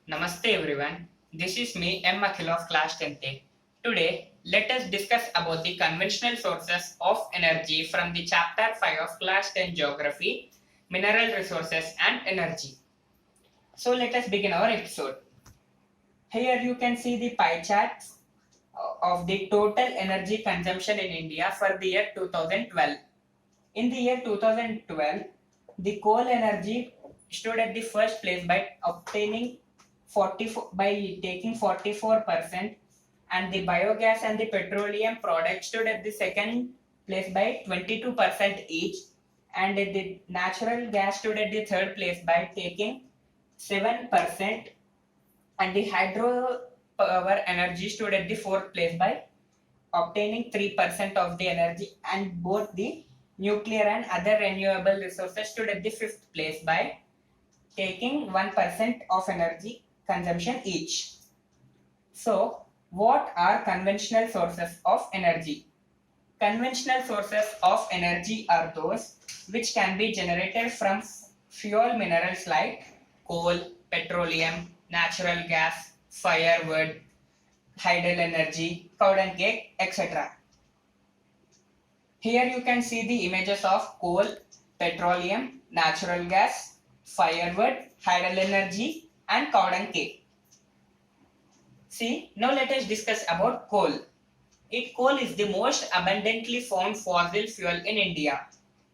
Namaste everyone. This is me, M. Akhil of Class 10th. Today, let us discuss about the conventional sources of energy from the Chapter 5 of Class 10 Geography, Mineral Resources and Energy. So let us begin our episode. Here you can see the pie charts of the total energy consumption in India for the year 2012. In the year 2012, the coal energy stood at the first place by obtaining 44 by taking 44%, and the biogas and the petroleum products stood at the second place by 22% each, and the natural gas stood at the third place by taking 7%, and the hydro power energy stood at the fourth place by obtaining 3% of the energy, and both the nuclear and other renewable resources stood at the fifth place by taking 1% of energy consumption each. So, what are conventional sources of energy? Conventional sources of energy are those which can be generated from fuel minerals like coal, petroleum, natural gas, firewood, tidal energy, cow dung cake, etc. Here you can see the images of coal, petroleum, natural gas, firewood, tidal energy and cow dung cake. See, now let us discuss about coal. Coal is the most abundantly found fossil fuel in India.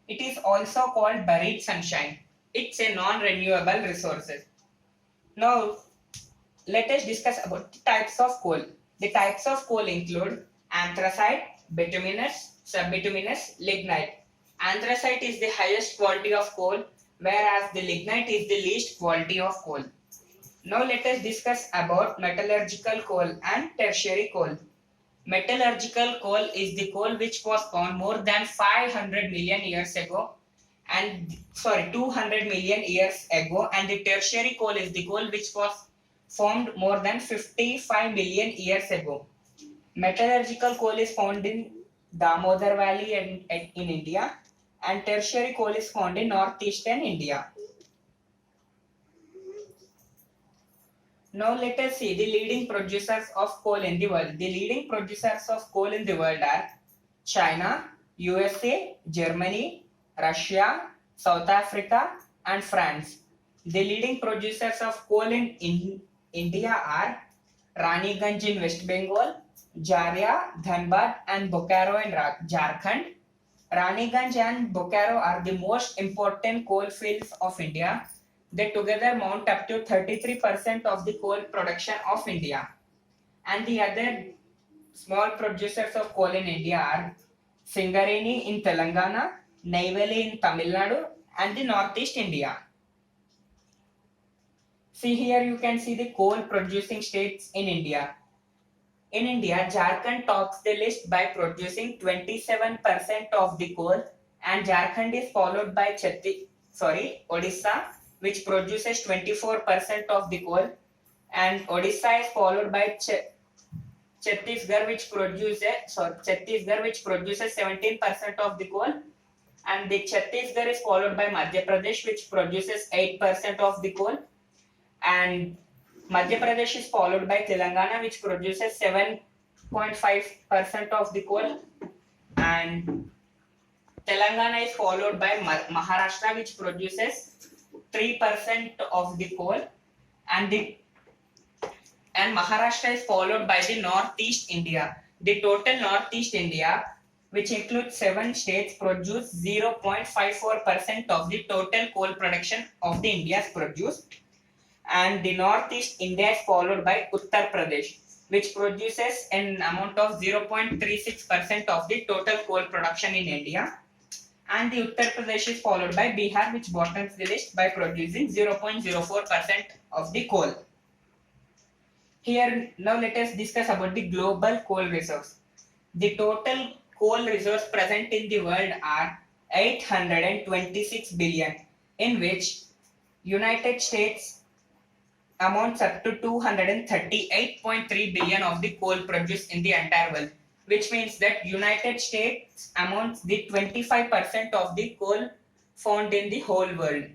It is also called buried sunshine. It's a non-renewable resource. Now, let us discuss about the types of coal. The types of coal include anthracite, bituminous, subbituminous, lignite. Anthracite is the highest quality of coal, whereas the lignite is the least quality of coal. Now let us discuss about metallurgical coal and tertiary coal. Metallurgical coal is the coal which was found more than 500 million years ago, and 200 million years ago, and the tertiary coal is the coal which was formed more than 55 million years ago. Metallurgical coal is found in Damodar Valley in India, and tertiary coal is found in northeastern India. Now let us see the leading producers of coal in the world. The leading producers of coal in the world are China, USA, Germany, Russia, South Africa and France. The leading producers of coal in India are Raniganj in West Bengal, Jharia, Dhanbad and Bokaro in Jharkhand. Raniganj and Bokaro are the most important coal fields of India. They together mount up to 33% of the coal production of India. And the other small producers of coal in India are Singareni in Telangana, Neyveli in Tamil Nadu, and the Northeast India. See here you can see the coal producing states in India. In India, Jharkhand tops the list by producing 27% of the coal, and Jharkhand is followed by Odisha, which produces 24% of the coal, and Odisha is followed by Chhattisgarh, which produces 17% of the coal, and the Chhattisgarh is followed by Madhya Pradesh, which produces 8% of the coal, and Madhya Pradesh is followed by Telangana, which produces 7.5% of the coal, and Telangana is followed by Maharashtra, which produces 3% of the coal, and Maharashtra is followed by the Northeast India. The total Northeast India, which includes 7 states, produce 0.54% of the total coal production of the India's produce, and the Northeast India is followed by Uttar Pradesh, which produces an amount of 0.36% of the total coal production in India, and the Uttar Pradesh is followed by Bihar, which bottoms the list by producing 0.04% of the coal. Here now let us discuss about the global coal reserves. The total coal reserves present in the world are 826 billion, in which United States amounts up to 238.3 billion of the coal produced in the entire world, which means that United States amounts the 25% of the coal found in the whole world.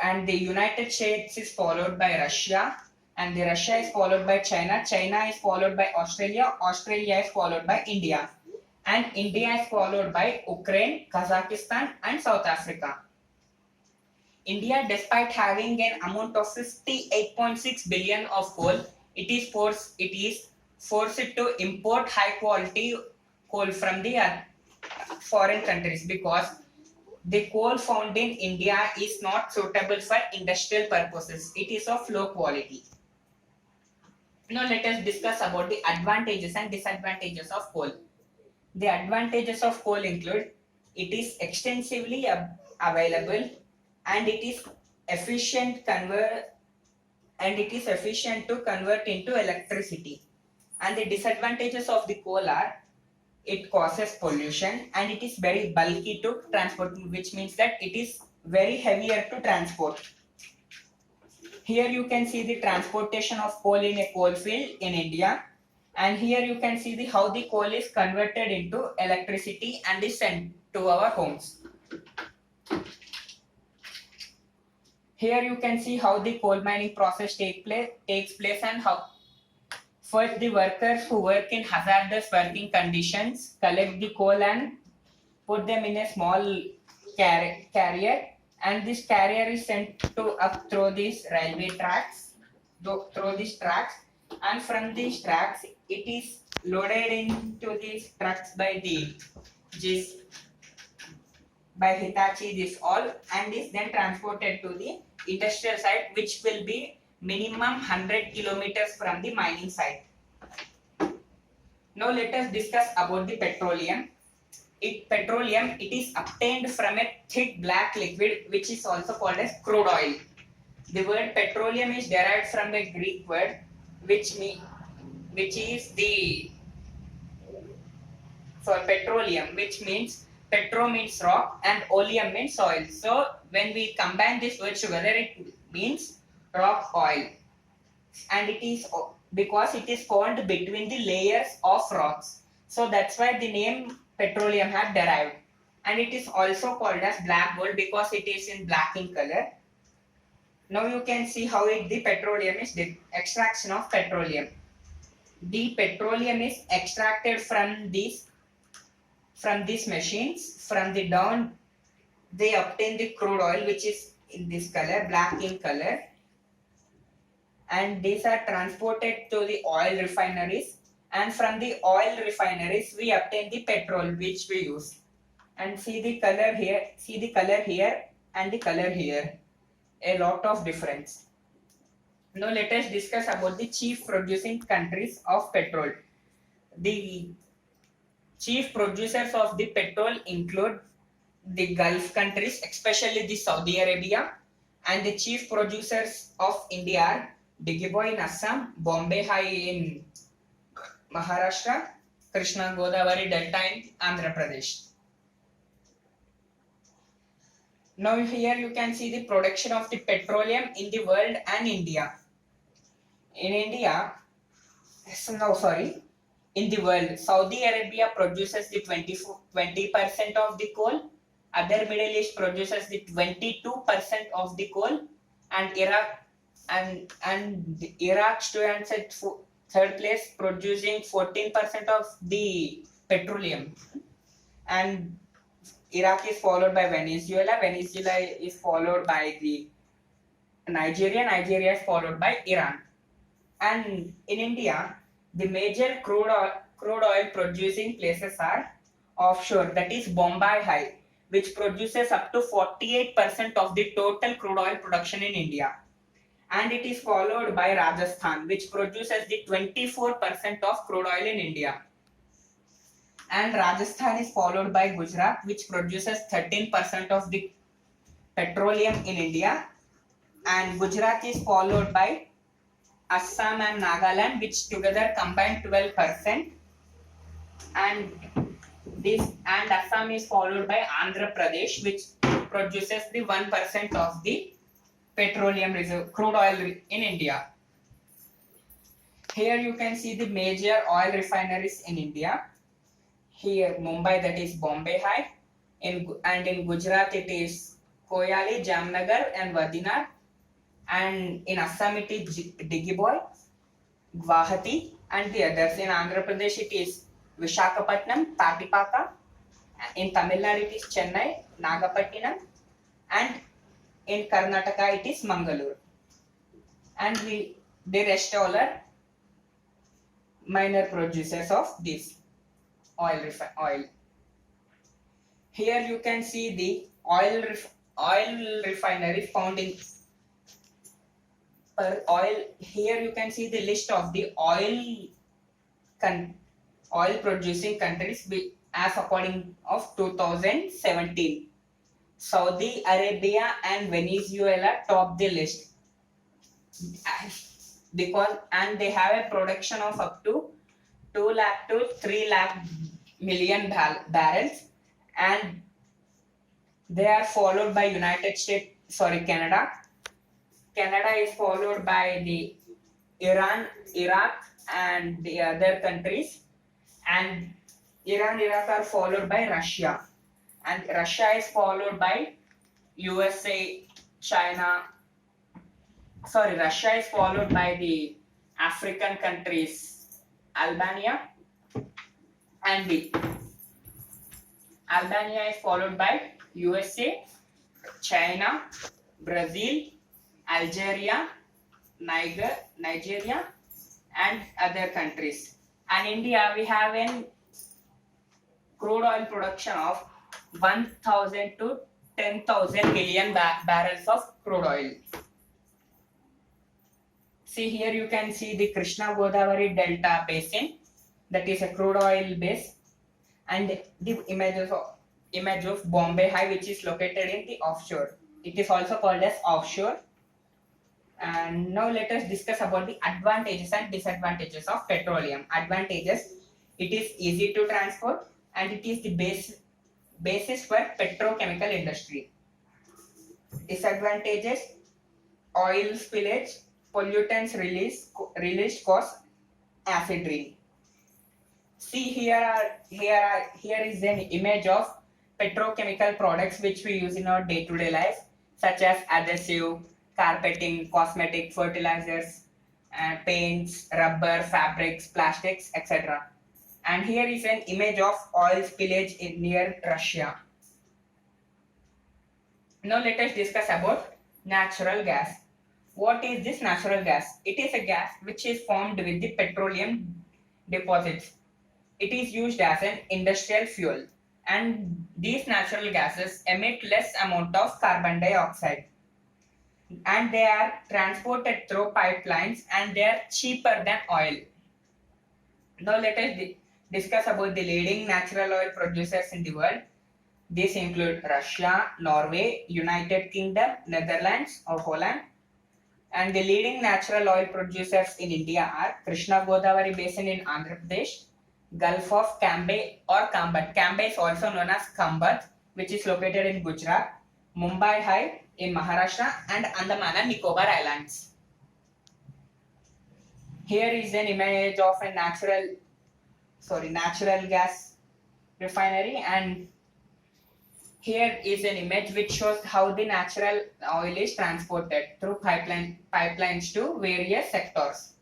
and the United States is followed by Russia, and the Russia is followed by China. China is followed by Australia. Australia is followed by India, and India is followed by Ukraine, Kazakhstan, and South Africa. India, despite having an amount of 58.6 billion of coal, it is forced to import high quality coal from the foreign countries because the coal found in India is not suitable for industrial purposes. It is of low quality. Now let us discuss about the advantages and disadvantages of coal. The advantages of coal include it is extensively available, and it is efficient to convert into electricity. And the disadvantages of the coal are it causes pollution, and it is very bulky to transport, which means that it is very heavier to transport. Here you can see the transportation of coal in a coal field in India, and here you can see how the coal is converted into electricity and is sent to our homes. Here you can see how the coal mining process takes place and how first the workers who work in hazardous working conditions collect the coal and put them in a small carrier, and this carrier is sent up through these railway tracks, and from these tracks it is loaded into these trucks by Hitachi, this all, and is then transported to the industrial site, which will be minimum 100 kilometers from the mining site. Now let us discuss about the petroleum. Petroleum is obtained from a thick black liquid which is also called as crude oil. The word petroleum is derived from the Greek word for petroleum, which means petro means rock and oleum means oil. So when we combine these words together, it means rock oil, and it is because it is formed between the layers of rocks. So that's why the name petroleum had derived, and it is also called as black gold because it is in black in color. Now you can see how the petroleum is the extraction of petroleum. The petroleum is extracted from these machines. From the down, they obtain the crude oil, which is in this color, black in color, and these are transported to the oil refineries, and from the oil refineries we obtain the petrol which we use. And see the color here and the color here, a lot of difference. Now let us discuss about the chief producing countries of petrol. The chief producers of the petrol include the Gulf countries, especially the Saudi Arabia, and the chief producers of India are Digiboi in Assam, Bombay High in Maharashtra, Krishna Godavari Delta in Andhra Pradesh. Now here you can see the production of the petroleum in the world and India. In the world, Saudi Arabia produces the 20% of the coal, other Middle East produces the 22% of the coal, and Iraq stands at third place, producing 14% of the petroleum. And Iraq is followed by Venezuela. Venezuela is followed by the Nigeria. Nigeria is followed by Iran. And in India, the major crude oil producing places are offshore, that is Bombay High, which produces up to 48% of the total crude oil production in India. And it is followed by Rajasthan, which produces the 24% of crude oil in India. And Rajasthan is followed by Gujarat, which produces 13% of the petroleum in India. And Gujarat is followed by Assam and Nagaland, which together combine 12%. And Assam is followed by Andhra Pradesh, which produces the 1% of the petroleum reserve, crude oil in India. Here you can see the major oil refineries in India. Here Mumbai, that is Bombay High, and in Gujarat it is Koyali, Jamnagar, and Vadinar. And in Assam it is Digiboy, Guwahati, and the others. In Andhra Pradesh it is Vishakhapatnam, Tatipaka. In Tamil Nadu it is Chennai, Nagapattinam, and in Karnataka it is Mangalore. And the rest all are minor producers of this oil. Here you can see the oil refinery found in oil. Here you can see the list of the oil producing countries as according of 2017. Saudi Arabia and Venezuela top the list because they have a production of up to 2 lakh to 3 lakh million barrels, and they are followed by Canada. Canada is followed by the Iran, Iraq, and the other countries, and Iran, Iraq are followed by Russia, and Russia is followed by USA, China. Russia is followed by the African countries, Albania, and Albania is followed by USA, China, Brazil, Algeria, Nigeria, and other countries. And India, we have a crude oil production of 1,000 to 10,000 million barrels of crude oil. See, here you can see the Krishna Godavari Delta basin, that is a crude oil base, and the image of Bombay High, which is located in the offshore. It is also called as offshore. And now let us discuss about the advantages and disadvantages of petroleum. Advantages: it is easy to transport and it is the basis for petrochemical industry. Disadvantages: oil spillage, pollutants released cause acid rain. See, here is an image of petrochemical products which we use in our day-to-day life, such as adhesive, carpeting, cosmetic, fertilizers, paints, rubber, fabrics, plastics, etc. And here is an image of oil spillage near Russia. Now let us discuss about natural gas. What is this natural gas? It is a gas which is formed with the petroleum deposits. It is used as an industrial fuel, and these natural gases emit less amount of carbon dioxide, and they are transported through pipelines, and they are cheaper than oil. Now let us discuss about the leading natural oil producers in the world. These include Russia, Norway, United Kingdom, Netherlands or Holland. And the leading natural oil producers in India are Krishna Godavari Basin in Andhra Pradesh, Gulf of Cambay or Kambat. Cambay is also known as Kambat, which is located in Gujarat, Mumbai High in Maharashtra, and Andaman and Nicobar Islands. Here is an image of a natural gas refinery, and here is an image which shows how the natural oil is transported through pipelines to various sectors.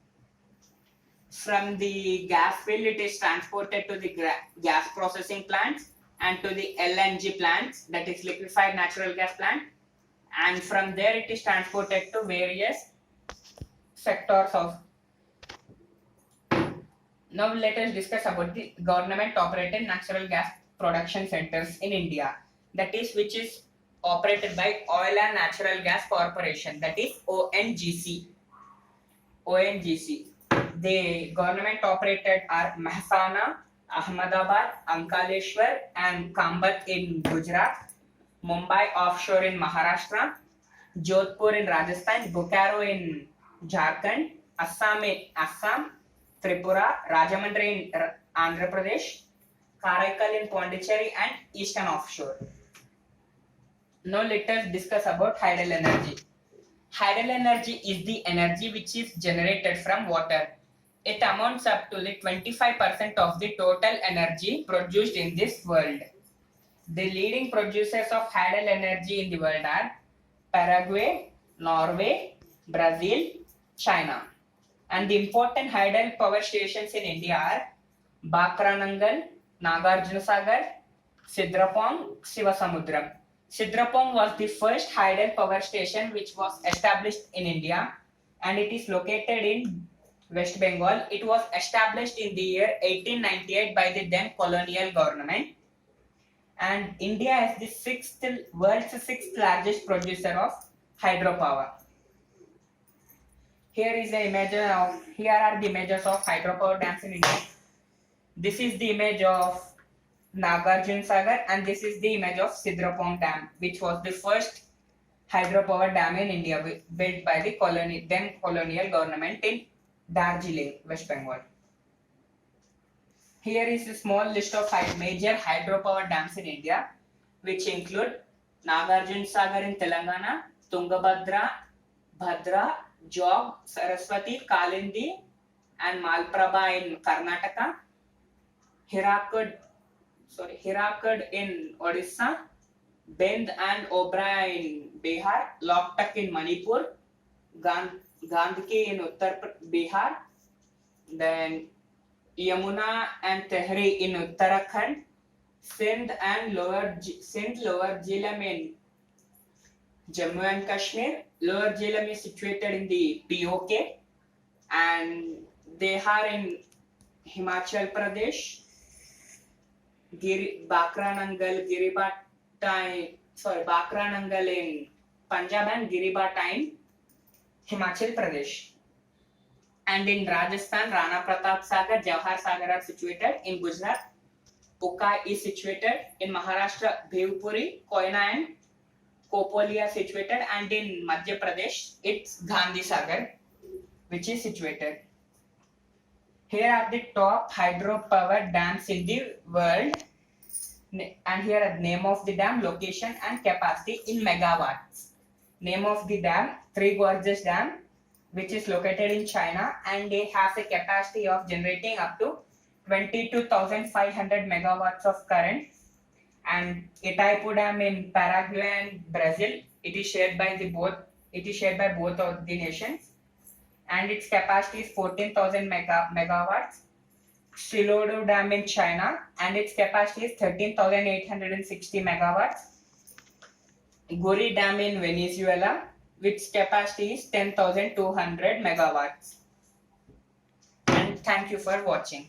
From the gas field, it is transported to the gas processing plants and to the LNG plants, that is liquefied natural gas plant, and from there it is transported to various sectors of. Now let us discuss about the government operated natural gas production centers in India, that is which is operated by Oil and Natural Gas Corporation, that is ONGC. The government operated are Mehsana, Ahmedabad, Ankaleshwar and Kambat in Gujarat, Mumbai offshore in Maharashtra, Jodhpur in Rajasthan, Bokaro in Jharkhand, Assam, Tripura, Rajahmundry in Andhra Pradesh, Karaikal in Pondicherry and Eastern Offshore. Now let us discuss about hydel energy. Hydel energy is the energy which is generated from water. It amounts up to the 25% of the total energy produced in this world. The leading producers of hydel energy in the world are Paraguay, Norway, Brazil, China. And the important hydel power stations in India are Bakranangal, Nagarjunasagar, Sidrapong, Sivasamudram. Sidrapong was the first hydel power station which was established in India, and it is located in West Bengal. It was established in the year 1898 by the then colonial government, and India is the world's sixth largest producer of hydropower. Here are the images of hydropower dams in India. This is the image of Nagarjuna Sagar, and this is the image of Sidrapong Dam, which was the first hydropower dam in India built by the then colonial government in Darjeeling, West Bengal. Here is a small list of major hydropower dams in India, which include Nagarjuna Sagar in Telangana, Tungabhadra, Bhadra, Jog, Saraswati, Kalindi, and Malprabha in Karnataka, Hirakud in Odisha, Bend and Obra in Bihar, Loktak in Manipur, Gandki in Uttar Bihar, then Yamuna and Tehri in Uttarakhand, Sindh Lower Jhelum in Jammu and Kashmir. Lower Jhelum is situated in the POK, and Dehar in Himachal Pradesh, Bakranangal in Punjab, and Giribata in Himachal Pradesh. And in Rajasthan, Rana Pratap Sagar, Jawahar Sagar are situated. In Gujarat, Ukai is situated. In Maharashtra, Bhivpuri, Koyna and Kopoli are situated. And in Madhya Pradesh, it's Gandhi Sagar, which is situated. Here are the top hydropower dams in the world. And here are the name of the dam, location and capacity in megawatts. Name of the dam, Three Gorges Dam, which is located in China, and it has a capacity of generating up to 22,500 megawatts of current. And Itaipu Dam in Paraguay and Brazil, it is shared by both of the nations, and its capacity is 14,000 megawatts. Silodo Dam in China, and its capacity is 13,860 megawatts. Gori Dam in Venezuela, which capacity is 10,200 megawatts. And thank you for watching.